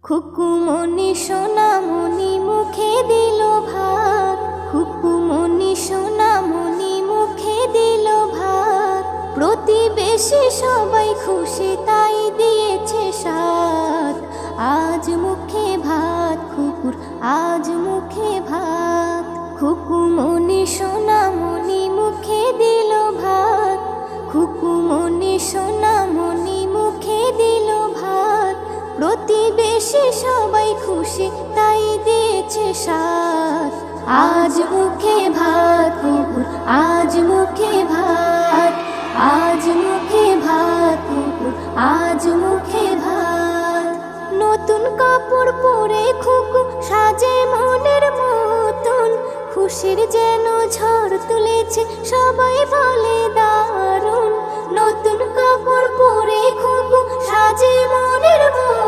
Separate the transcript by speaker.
Speaker 1: খুকুমনি সোনামণি মুখে দিল ভাত, খুকুমনি সোনামণি মুখে দিল ভাত। প্রতিবেশী সবাই খুশি তাই দিয়েছে সাথ। আজ মুখে ভাত খুকুর, আজ মুখে ভাত। খুকুমনি সোনামণি মুখে দিল ভাত, খুকুমনি সোনামণি মুখে দিল ভাত। প্রতিবেশী সবাই খুশি তাই দিয়েছে সাথ। আজ মুখে ভাত কুকুর, আজ মুখে ভাত, আজ মুখে ভাত কুকুর, আজ মুখে ভাত। নতুন কাপড় পরে খুকু সাজে মনের মতন, খুশির যেন ঝড় তুলেছে সবাই বলে দারুণ। নতুন কাপড় পরে খুকু সাজে মনের মতন,